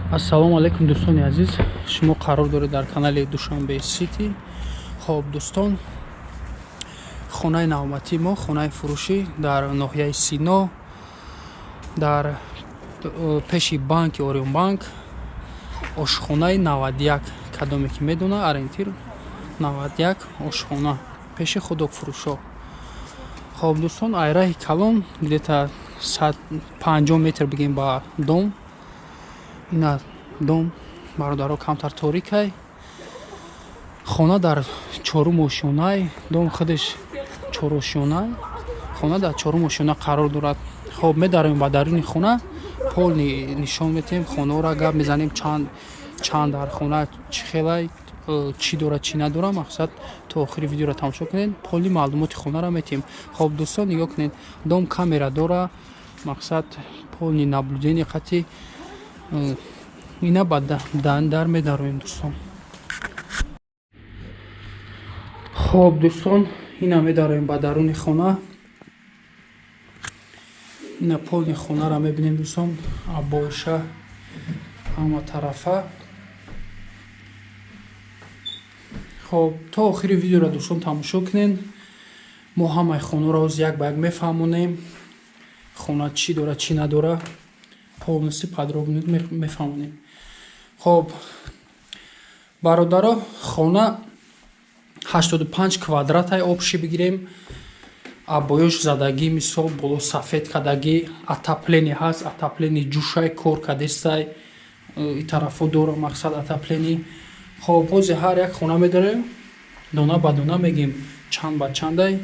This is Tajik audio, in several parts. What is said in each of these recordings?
Ассалому алайкум дӯстони азиз, шумо қарор доред дар канали Душанбе Сити. Хоб дӯстон, хонаи навбатии мо, хонаи фурӯшӣ дар ноҳияи Сино, дар пеши банки Орион банк, ошхонаи 91, кадоме ки медона ориентир 91 ошхона пеши худокфурӯшо. Хоб дӯстон, айраи калон где-то 150 метр бигем ба дом. Ина дом бародаро камтар торикай. Хона дар чорум ошёнай, дом худаш чорошёнай. Хона дар чорум ошёна қарор дорад. Хоб медароем ба даруни хона, полни нишон метем, хонаро гап мезанем чанд дар хона чӣ хелай, чӣ дорад, чӣ надорад. Мақсад то охири видеоро тамошо кунед, полни маълумоти хонаро метем. Хоб дӯстон, нигоҳ кунед, дом камера дора, мақсад полни наблюдение қати ина ба дар медароем дӯстон. хоб дӯстон, ина медароем ба даруни хона. ина полни хонаро мебинем дӯстон, аббоиша ҳама тарафа. хоб то охири видеоро дӯстон тамошо кунед. мо ҳамаи хонаро оз як ба як мефаҳмонем. хона чӣ дорад, чӣ надорад, полностью подробно мефаҳмонем. хоб бародаро, хона 85 квадратай обши бигирем. аббоёш задагӣ, мисол боло сафед кардагӣ, отопление ҳаст, отопление ҷӯшай кор кардестай, и тарафо дора, мақсад отопление. хоб ҳозир ҳар як хона медорем, дона ба дона мегем чанд ба чандай.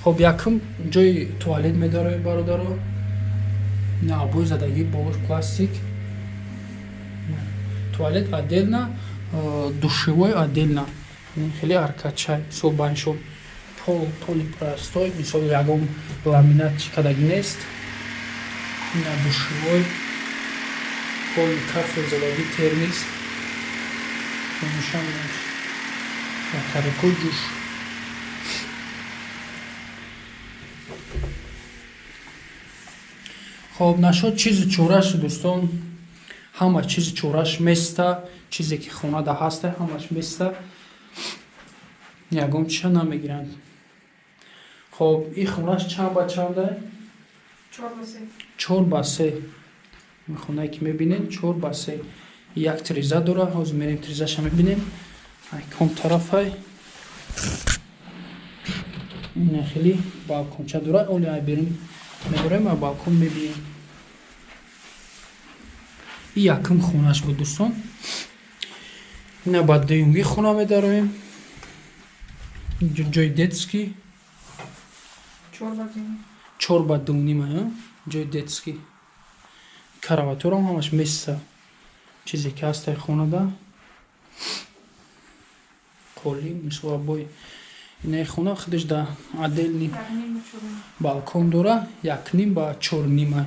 хоб якум ҷои туалет медорем бародаро. ина аббои задагӣ, болош пластик. туалет отдельно, душевой отдельно. хеле аркадчай, мисол баншон поли простой, мисол ягон ламинат чӣ кардагӣ нест. ина душевой, поли кафе задагӣ, термис, тарико ҷӯш. хоб нашод чизи чораш дӯстон, ҳама чизи чораш места, чизе ки хонада ҳаста ҳамаш места, ягон чиша намегиранд. хоб ин хонаш чанд ба чандай? 4 ба 3. ин хонае ки мебинед 4 ба 3. як тиреза дора. ҳозир мерем тирезаша мебинем. ком тарафай ина хеле балконча дора. оли ай берун медорем, а балкон мебинем. ин якум хонаш буд дӯстон. ина ба дуюмги хона медароем. ҷои детский 4 ба 2.5 ҷои детский. караваторам ҳамаш места, чизе ки ҳастай хонада. қолин, мисол аббои инаи хона худаш да отдельни балкон дора. 1.5 ба 4.5.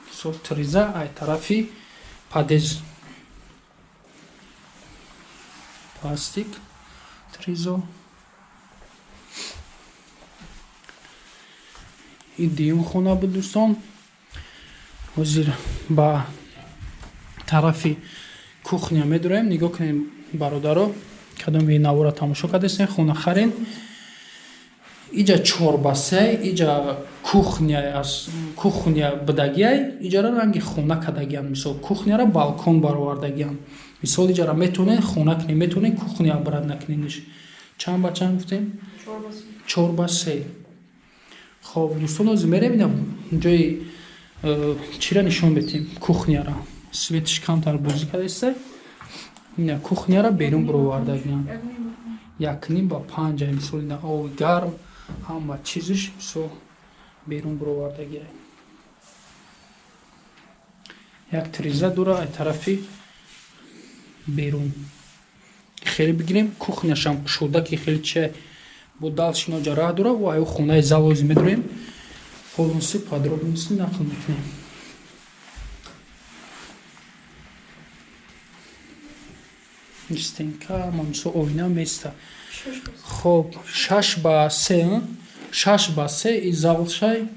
мисол тиреза ай тарафи падез. пластик тирезо. ин дуюм хона буд дӯстон. ҳозир ба тарафи кухня медураем. нигоҳ кунем бародаро, кадом видеоро тамошо кардастем, хона харем. иҷа 4 ба 3, иҷа кухня будагиай, иҷара ранги хона кардагиан. мисол кухняра балкон баровардагиан. мисол иҷара метонед хона кунед, метонед кухня брат накунедш. чанд ба чанд гуфтем? 4 ба 3. хоб дӯстон, ҳозир мерем ина ҷои чира нишон бетем. кухняра светиш камтар бозӣ кардастай. ина кухняра берун бировардагиан. 1.5 ба 5. мисол ина оби гарм, ҳама чизиш мисол берун бировардагиай. як тиреза дора ай тарафи берун. хеле бигирем. кухняшам кушода ки хеле чия бо далшино ҷараҳ дора. ва ё хонаи зал ҳозир медорем. полностью подробности нақл мекунем. стенка, мисол оина места. хоб 6 ба 3. 6 ба 3 и залшай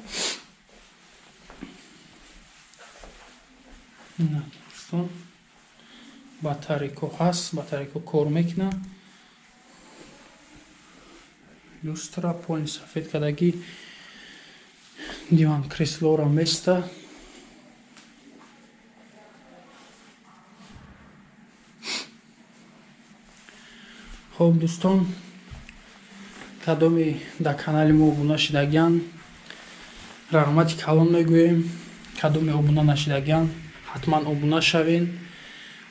ина дӯстон батареко ҳаст, батареко кор мекунад. люстра пони сафед кардагӣ диван креслоро места. хуб дӯстон, кадоми дар канали мо обуна шидагиян раҳмати калон мегӯем. Кадоми обуна нашидагиян ҳатман обуна шавен.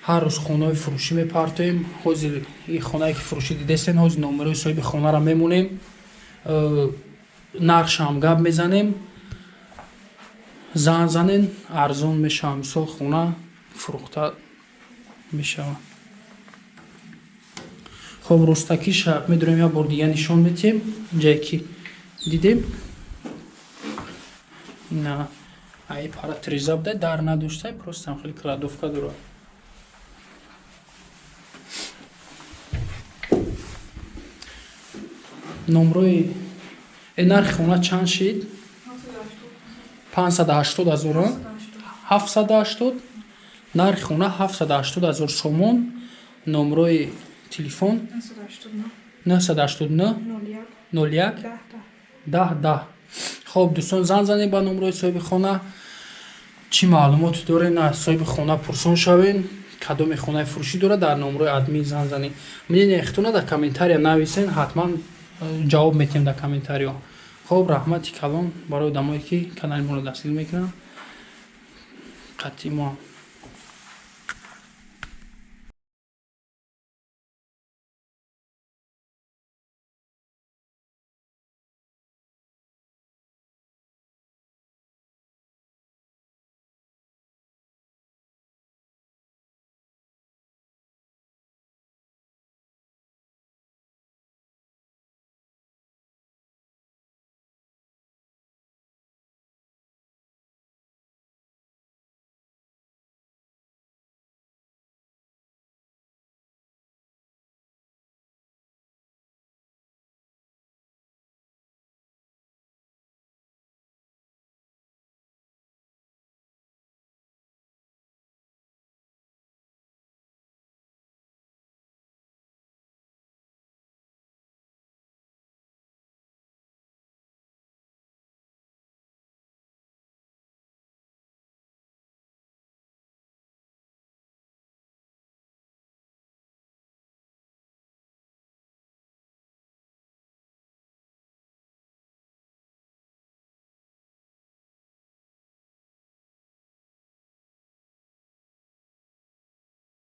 ҳар рӯз хонаҳои фурӯшӣ мепартоем. ҳозир ин хонае ки фурӯшӣ дидестен, ҳозир номерои соҳиби хонаро мемонем, нархшам гап мезанем. занг занен, арзон мешавад, мисол хона фурӯхта мешавад. хуб ростакиша медонем як бор дига нишон медиҳем ҷае ки дидем. ина ай паратреза буда дар надошта, просто хеле кладовка дорад. номрои нархи хона чанд шид? 580,000. 780. нархи хона 780,000 сомон. номрои телефон 989 01 1010. хуб дӯстон, занг занед ба номрои соҳиби хона. чӣ маълумоте дорен аз соҳиби хона пурсон шавен. кадоме хонаи фурӯшӣ дорад, дар номрои админ занг занед. мнение худтона дар комментария нависен, ҳатман ҷавоб метиҳем дар комментариҳо. хуб раҳмати калон барои одамое ки канали моро дастгирӣ мекунанд. қатъи мо